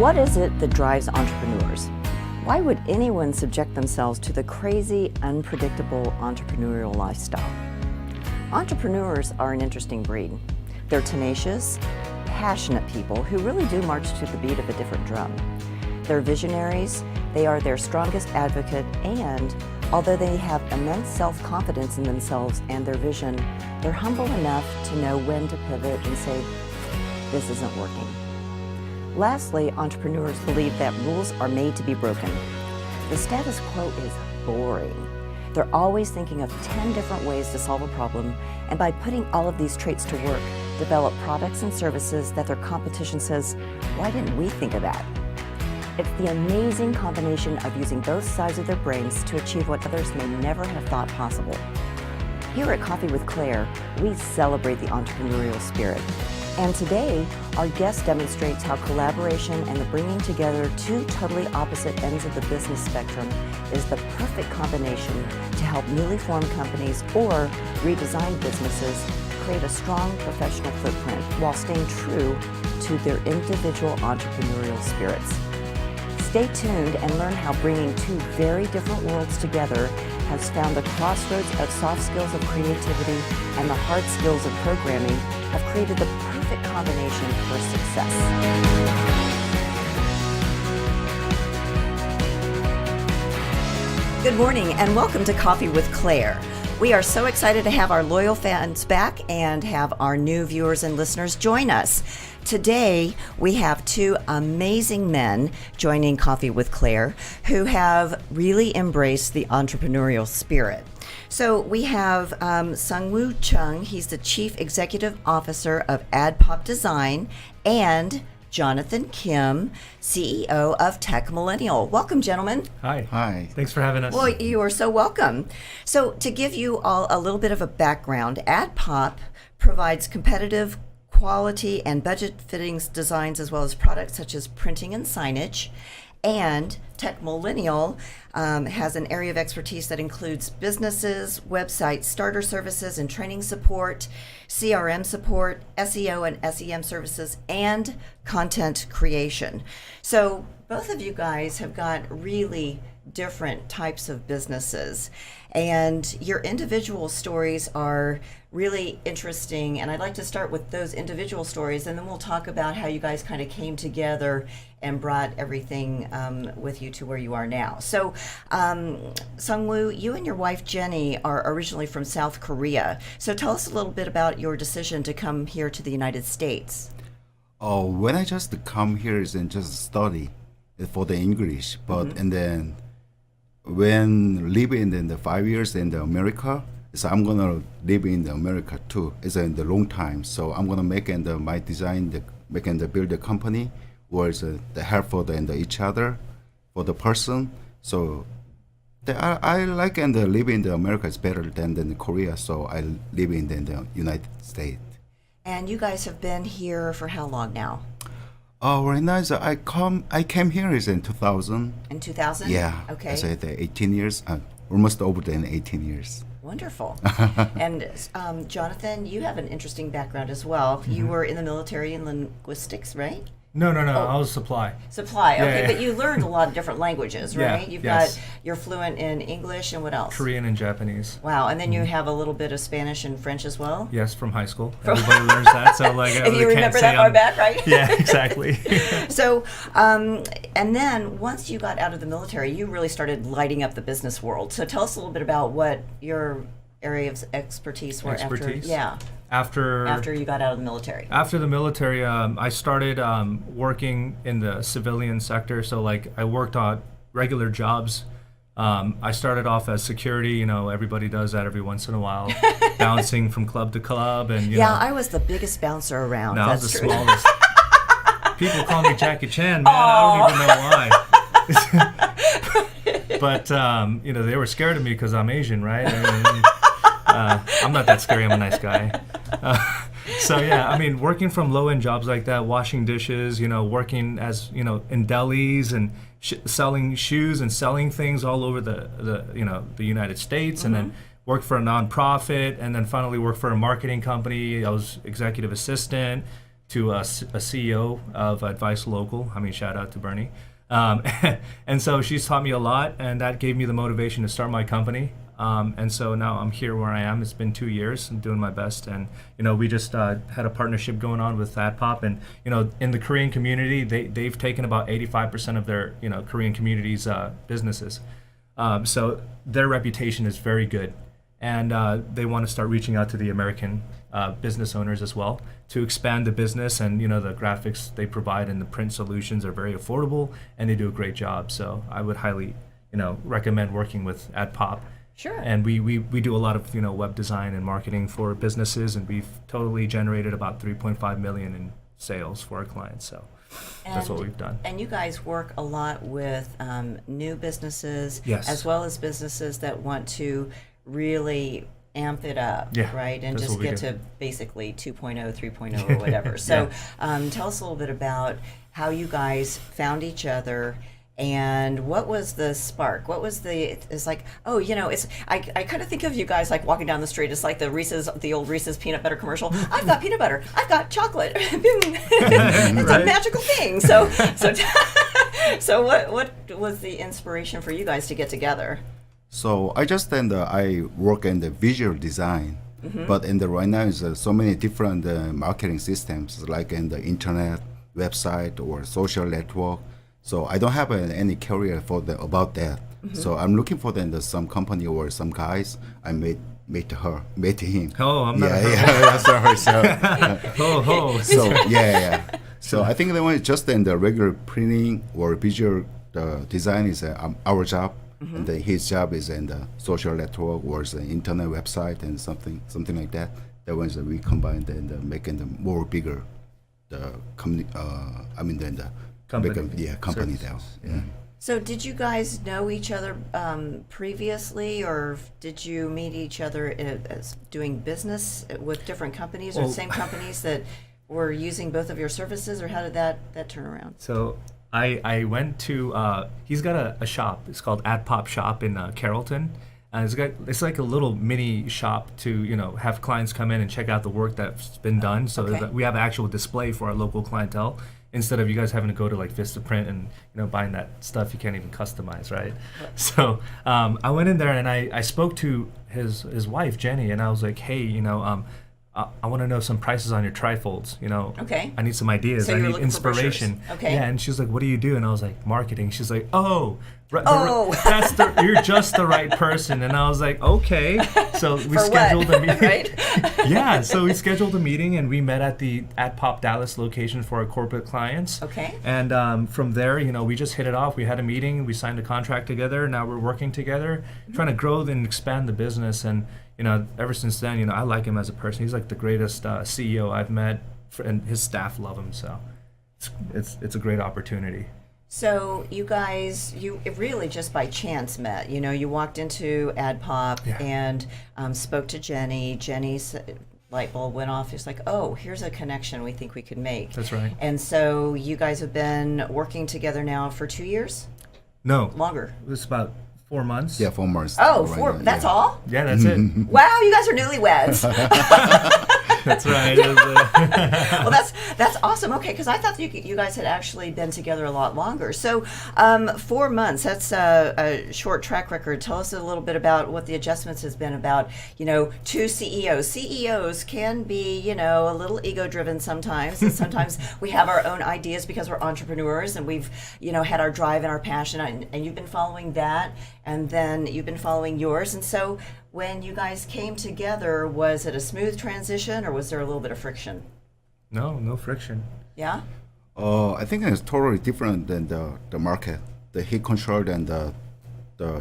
What is it that drives entrepreneurs? Why would anyone subject themselves to the crazy, unpredictable entrepreneurial lifestyle? Entrepreneurs are an interesting breed. They're tenacious, passionate people who really do march to the beat of a different drum. They're visionaries, they are their strongest advocate, and although they have immense self-confidence in themselves and their vision, they're humble enough to know when to pivot and say, this isn't working. Lastly, entrepreneurs believe that rules are made to be broken. The status quo is boring. They're always thinking of 10 different ways to solve a problem, and by putting all of these traits to work, develop products and services that their competition says, why didn't we think of that? It's the amazing combination of using both sides of their brains to achieve what others may never have thought possible. Here at Coffee with Claire, we celebrate the entrepreneurial spirit. And today, our guest demonstrates how collaboration and the bringing together two totally opposite ends of the business spectrum is the perfect combination to help newly formed companies or redesigned businesses create a strong professional footprint while staying true to their individual entrepreneurial spirits. Stay tuned and learn how bringing two very different worlds together has found the crossroads of soft skills of creativity and the hard skills of programming have created the perfect combination for success. Good morning and welcome to Coffee with Claire. We are so excited to have our loyal fans back and have our new viewers and listeners join us. Today, we have two amazing men joining Coffee with Claire who have really embraced the entrepreneurial spirit. So we have Sungwoo Chun, he's the Chief Executive Officer of Adpop Design, and Jonathan Kim, CEO of TechMillennial. Welcome, gentlemen. Hi. Hi. Thanks for having us. Well, you are so welcome. So to give you all a little bit of a background, Adpop provides competitive quality and budget fittings designs as well as products such as printing and signage. And TechMillennial has an area of expertise that includes businesses, website starter services and training support, CRM support, SEO and SEM services, and content creation. So both of you guys have got really different types of businesses, and your individual stories are really interesting, and I'd like to start with those individual stories, and then we'll talk about how you guys kind of came together and brought everything with you to where you are now. So, Sungwoo, you and your wife Jenny are originally from South Korea. So tell us a little bit about your decision to come here to the United States. Oh, when I just come here is and just study for the English, but and then when living in the 5 years in the America, so I'm gonna live in the America too. It's in the long time, so I'm gonna make my design, build the company, where it's the help for each other, for the person. So I like and live in the America is better than Korea. So I live in the United States. And you guys have been here for how long now? Right now so I came here is in 2000. In 2000? Yeah. Okay. So 18 years, almost over than 18 years. Wonderful. And Jonathan, you have an interesting background as well. You were in the military in linguistics, right? No. I was supply. Supply, okay, Yeah. But you learned a lot of different languages, right? Yeah, You've yes. you're fluent in English and what else? Korean and Japanese. Wow, and then you have a little bit of Spanish and French as well? Yes, from high school. Everybody learns that. So like, I If really you can't remember say that far I'm- back, right? Yeah, exactly. So, and then once you got out of the military, you really started lighting up the business world. So tell us a little bit about what your area of expertise were Expertise? after you got out of the military. After the military, I started working in the civilian sector. So like, I worked on regular jobs. I started off as security. You know, everybody does that every once in a while, bouncing from club to club, and you know. I was the biggest bouncer around. No, I was That's the true. smallest. People call me Jackie Chan, man. I don't even know why. But you know, they were scared of me because I'm Asian, right? I'm not that scary. I'm a nice guy. So yeah, I mean, working from low-end jobs like that, washing dishes, you know, working as you know in delis and selling shoes and selling things all over the United States, and then worked for a nonprofit, and then finally worked for a marketing company. I was executive assistant. to a CEO of Advice Local. I mean, shout out to Bernie. And so she's taught me a lot, and that gave me the motivation to start my company. And so now I'm here where I am. It's been 2 years. I'm doing my best. And, we just had a partnership going on with Adpop. And, in the Korean community, they've taken about 85% of their, Korean community's businesses. So their reputation is very good. And they want to start reaching out to the American business owners as well to expand the business. And, the graphics they provide and the print solutions are very affordable, and they do a great job. So I would highly, recommend working with Adpop. Sure. And we do a lot of web design and marketing for businesses, and we've totally generated about 3.5 million in sales for our clients. So that's what we've done. And you guys work a lot with new businesses, Yes. as well as businesses that want to really amp it up, Yeah, right? And that's just what we get do. to basically 2.0, 3.0, or whatever. So tell us a little bit about how you guys found each other. And what was the spark? What was it's like, I kind of think of you guys like walking down the street. It's like the old Reese's peanut butter commercial. I've got peanut butter. I've got chocolate. It's a magical thing. So what was the inspiration for you guys to get together? So I work in the visual design, but right now is so many different marketing systems, like in the internet, website, or social network. So I don't have any career about that. So I'm looking for some company or some guys. I met him. Oh, I'm not. Sorry. So, So I think they want just in the regular printing or visual design is our job, and then his job is in the social network or the internet website and something like that. That ones that we combined and making them more bigger. The company. Company there. Yeah. So did you guys know each other previously, or did you meet each other as doing business with different companies, or same companies that were using both of your services, or how did that turn around? So I went to, he's got a shop. It's called Adpop Shop in Carrollton. And it's like a little mini shop to, have clients come in and check out the work that's been done. So that we have an actual display for our local clientele, instead of you guys having to go to like Vistaprint and buying that stuff you can't even customize, right? So I went in there and I spoke to his wife Jenny, and I was like, hey, I want to know some prices on your trifolds. Okay. I need some ideas. So I you were need looking for inspiration. brochures. Okay. Yeah, and she's like, what do you do? And I was like, marketing. She's like, you're just the right person. And I was like, okay. So we scheduled a meeting. Right? Yeah, so we scheduled a meeting, and we met at the Adpop Dallas location for our corporate clients. Okay. And from there, we just hit it off. We had a meeting. We signed a contract together. Now we're working together, trying to grow and expand the business. And ever since then, I like him as a person. He's like the greatest CEO I've met, and his staff love him. So it's a great opportunity. So you guys, you really just by chance met. You walked into Adpop and spoke to Jenny. Jenny's light bulb went off. It's like, oh, here's a connection we think we could make. That's right. And so you guys have been working together now for 2 years? No. Longer. It's about 4 months. Yeah, 4 months. Oh, right 4. now, That's all? Yeah, that's it. Wow, you guys are newlyweds. That's right. Well, that's awesome. Okay, because I thought you guys had actually been together a lot longer. So 4 months, that's a short track record. Tell us a little bit about what the adjustments has been about, two CEOs. CEOs can be, a little ego-driven sometimes. And sometimes we have our own ideas because we're entrepreneurs, and we've, had our drive and our passion, and you've been following that, and then you've been following yours. And so when you guys came together, was it a smooth transition, or was there a little bit of friction? No friction. Yeah? I think it's totally different than the market. The he controlled and the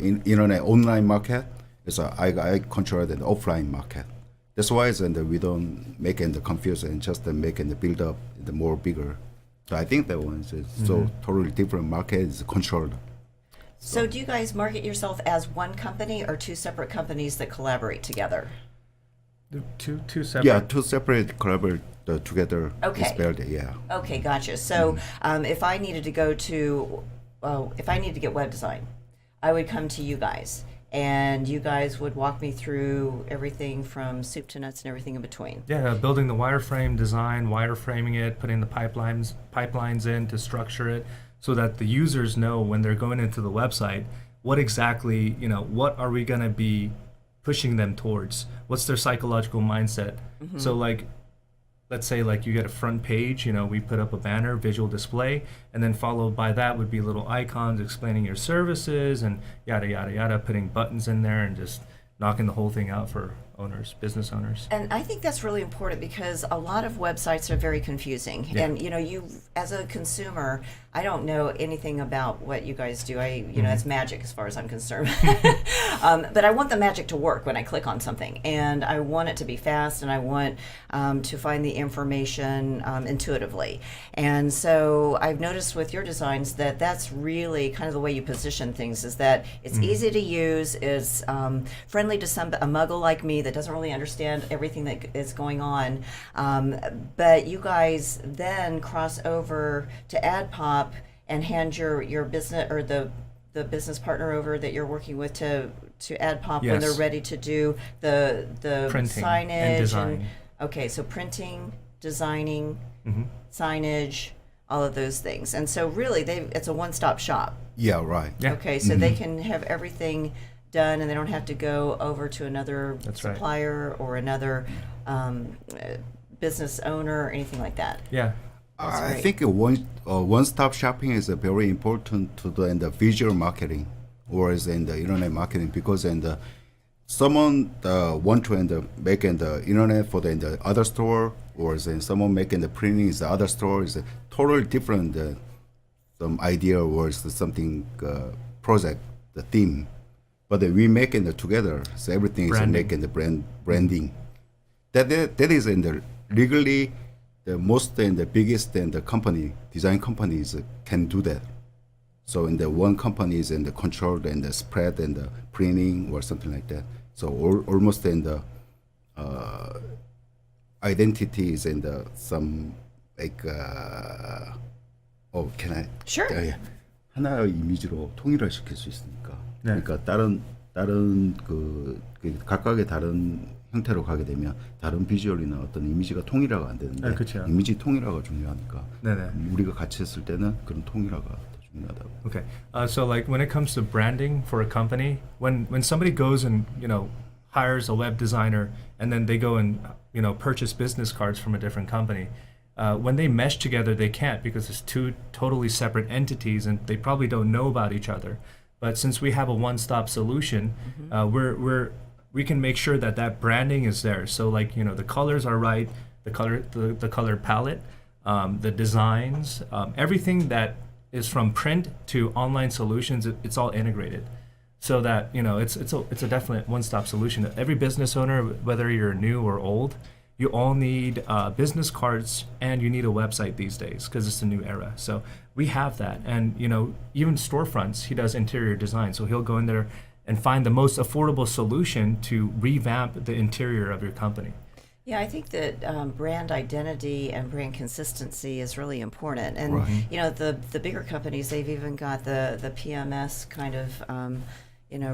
internet online market is I control the offline market. That's why we don't make the confusion, just making the build up the more bigger. So I think that one is so totally different market is controlled. So do you guys market yourself as one company or two separate companies that collaborate together? Two separate. Yeah, two separate collaborate together. Okay. Is better, yeah. Okay, gotcha. So if I needed to get web design, I would come to you guys. and you guys would walk me through everything from soup to nuts and everything in between. Yeah, building the wireframe design, wireframing it, putting the pipelines in to structure it so that the users know when they're going into the website what exactly, what are we going to be pushing them towards? What's their psychological mindset? So like, let's say like you get a front page, we put up a banner, visual display, and then followed by that would be little icons explaining your services and yada, yada, yada, putting buttons in there and just knocking the whole thing out for owners, business owners. And I think that's really important because a lot of websites are very confusing. Yeah. And you as a consumer, I don't know anything about what you guys do. It's magic as far as I'm concerned. But I want the magic to work when I click on something, and I want it to be fast, and I want to find the information intuitively. And so I've noticed with your designs that that's really kind of the way you position things, is that it's easy to use, is friendly to a muggle like me that doesn't really understand everything that is going on. But you guys then cross over to Adpop and hand your business or the business partner over that you're working with to Adpop when they're ready to do the Printing signage and design. Okay, so printing, designing, signage, all of those things. And so really it's a one-stop shop. Yeah, right. Yeah. Okay, so they can have everything done and they don't have to go over to another supplier or another business owner or anything like that. Yeah. I think one-stop shopping is very important to the visual marketing or is in the internet marketing, because someone want to make the internet for the other store, or is someone making the printing is the other store, is a totally different some idea or is something project, the theme. But we making it together, so everything is making the branding. That is in the legally the most and the biggest and the design companies can do that. So in the one company is in the control and the spread and the printing or something like that. So almost in the identities and some like can I? Sure. Yeah. 하나의 이미지로 통일을 시킬 수 있으니까. 네. 그러니까 다른 그 각각의 다른 형태로 가게 되면 다른 비주얼이나 어떤 이미지가 통일화가 안 되는데 네, 그쵸. 이미지 통일화가 중요하니까. 네네. 우리가 같이 했을 때는 그런 통일화가 더 중요하다고. Okay. So like when it comes to branding for a company, when somebody goes and, hires a web designer and then they go and, purchase business cards from a different company, when they mesh together, they can't because it's two totally separate entities and they probably don't know about each other. But since we have a one-stop solution, we can make sure that branding is there. So like, the colors are right, the color palette, the designs, everything that is from print to online solutions, it's all integrated. So that, it's a definite one-stop solution. Every business owner, whether you're new or old, you all need business cards and you need a website these days because it's a new era. So we have that. And, even storefronts, he does interior design. So he'll go in there and find the most affordable solution to revamp the interior of your company. Yeah, I think that brand identity and brand consistency is really important. And, the bigger companies, they've even got the PMS kind of,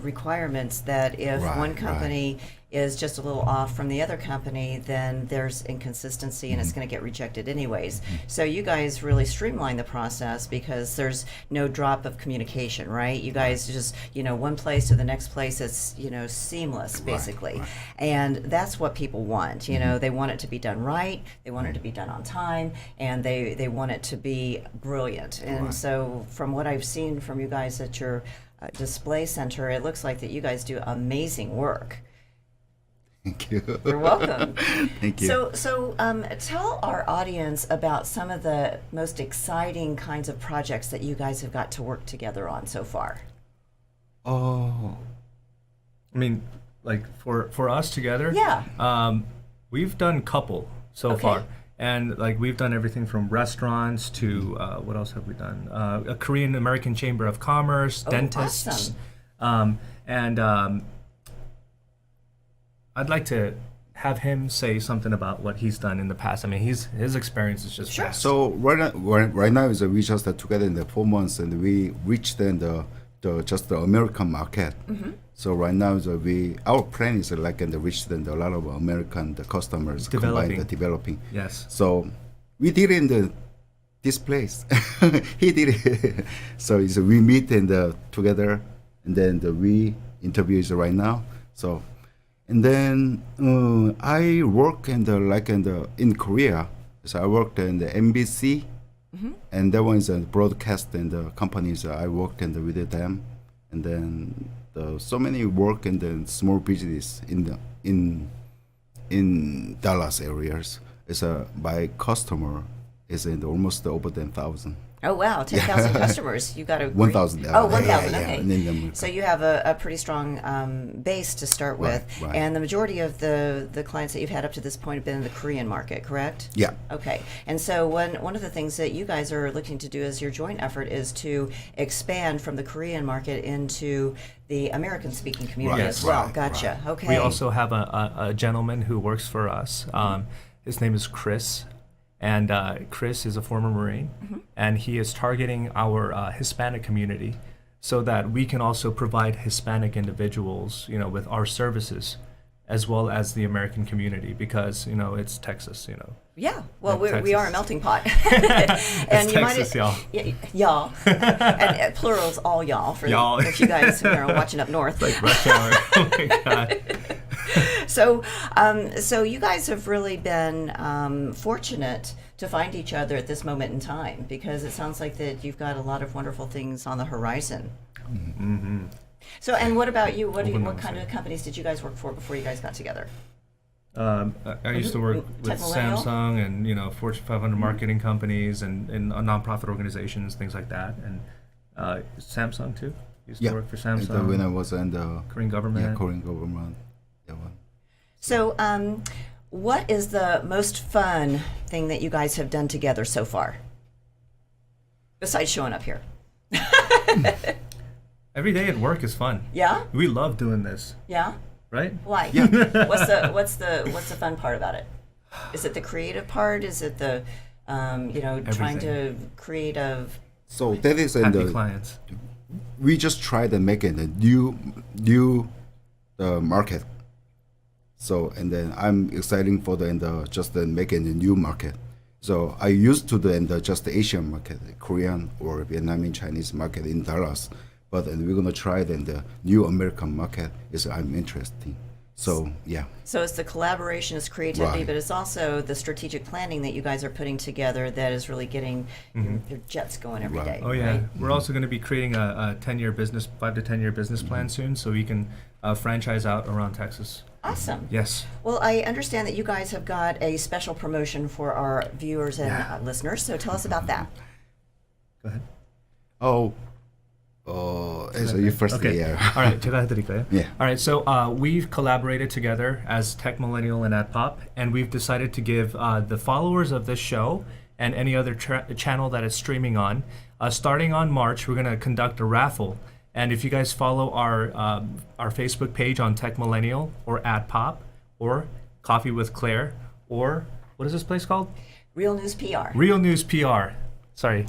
requirements that if one company is just a little off from the other company, then there's inconsistency and it's going to get rejected anyways. So you guys really streamline the process because there's no drop of communication, right? You guys just, one place to the next place, it's, seamless basically. And that's what people want. They want it to be done right, they want it to be done on time, and they want it to be brilliant. And so from what I've seen from you guys at your display center, it looks like that you guys do amazing work. Thank you. You're welcome. Thank you. So tell our audience about some of the most exciting kinds of projects that you guys have got to work together on so far. Oh, I mean, like for us together, we've done couple so far. And like we've done everything from restaurants to what else have we done? A Korean American Chamber of Commerce, dentists, awesome. I'd like to have him say something about what he's done in the past. I mean, his experience is just vast. So right now is we just together in the 4 months and we reached the American market. So right now, our plan is like and reach a lot of American customers Developing. Developing. Yes. So we did in this place. He did it. So we meet together, and then we interview is right now. So, and then I work in Korea. So I worked in the NBC, and that one is a broadcast and the companies I worked with them, and then so many work in the small business in Dallas areas. It's by customer is in almost over 10,000. Oh, wow, 10,000 customers. You got a 1,000. Oh, 1,000, yeah, okay. yeah. So you have a pretty strong base to start with. Right. And the majority of the clients that you've had up to this point have been in the Korean market, correct? Yeah. Okay. And so one of the things that you guys are looking to do as your joint effort is to expand from the Korean market into the American-speaking community Right, as well. right, Gotcha. right. Okay. We also have a gentleman who works for us. His name is Chris. And Chris is a former Marine, and he is targeting our Hispanic community so that we can also provide Hispanic individuals, with our services, as well as the American community, because, it's Texas, Yeah, well, Yeah, we are a Texas. melting pot. And Texas, y'all. Y'all. And plural's all y'all for Y'all. if you guys are watching up north. Like rush hour. Oh my God. So you guys have really been fortunate to find each other at this moment in time, because it sounds like that you've got a lot of wonderful things on the horizon. Mm-hmm. So, and what about you? What Open kind of companies did you guys work for before you guys got together? I used to work with TechMillennial? Samsung and Fortune 500 marketing companies and nonprofit organizations, things like that, and Samsung too. Used to work for Samsung. When I was in the Korean government. Yeah, Korean government. Yeah, one. So, what is the most fun thing that you guys have done together so far, besides showing up here? Every day at work is fun. Yeah. We love doing this, Yeah. right? Why? Yeah. What's the fun part about it? Is it the creative part? Is it the trying to create a So that is in Happy clients. we just try to make it a new market. So and then I'm exciting for just making a new market. So I used to just the Asian market, the Korean or Vietnamese Chinese market in Dallas, but we're gonna try the new American market. I'm interested. So yeah. So it's the collaboration, it's creativity, Right. but it's also the strategic planning that you guys are putting together that is really getting your jets going every Right. day. Oh yeah, right? we're also going to be creating a 10-year business, 5 to 10-year business plan soon, so we can franchise out around Texas. Awesome. Yes. Well, I understand that you guys have got a special promotion for our viewers and listeners, so tell us about that. Go ahead. So you first. Okay. Yeah. All right. 제가 해드릴까요? Yeah. All right. So we've collaborated together as TechMillennial and Adpop, and we've decided to give the followers of this show and any other channel that it's streaming on, starting on March, we're going to conduct a raffle. And if you guys follow our Facebook page on TechMillennial or Adpop or Coffee with Claire or what is this place called? Real News PR. Real News PR. Sorry.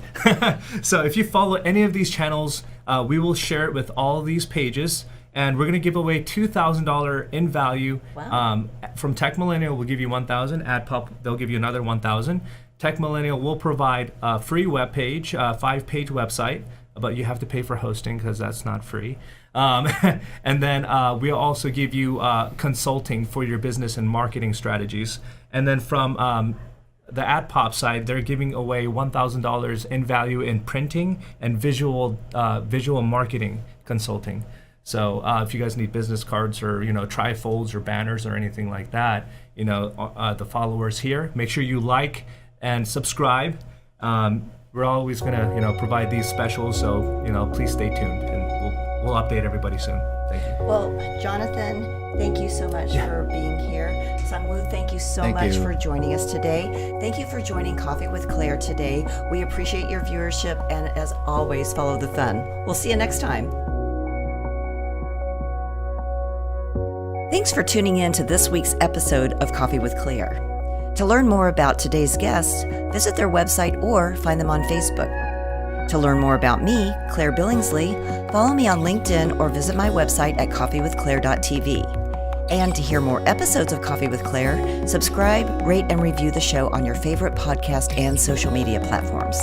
So if you follow any of these channels, we will share it with all these pages, and we're going to give away $2,000 in value. Wow. From TechMillennial, we'll give you $1,000. Adpop, they'll give you another $1,000. TechMillennial will provide a free web page, 5-page website, but you have to pay for hosting because that's not free. And then we'll also give you consulting for your business and marketing strategies. And then from the Adpop side, they're giving away $1,000 in value in printing and visual marketing consulting. So if you guys need business cards or trifolds or banners or anything like that, the followers here, make sure you like and subscribe. We're always gonna provide these specials, so please stay tuned, and we'll update everybody soon. Thank you. Well, Jonathan, thank you so much for being here. Sungwoo, thank you so much for joining us today. Thank you for joining Coffee with Claire today. We appreciate your viewership, and as always, follow the fun. We'll see you next time. Thanks for tuning in to this week's episode of Coffee with Claire. To learn more about today's guests, visit their website or find them on Facebook. To learn more about me, Claire Billingsley, follow me on LinkedIn or visit my website at coffeewithclaire.tv. And to hear more episodes of Coffee with Claire, subscribe, rate, and review the show on your favorite podcast and social media platforms.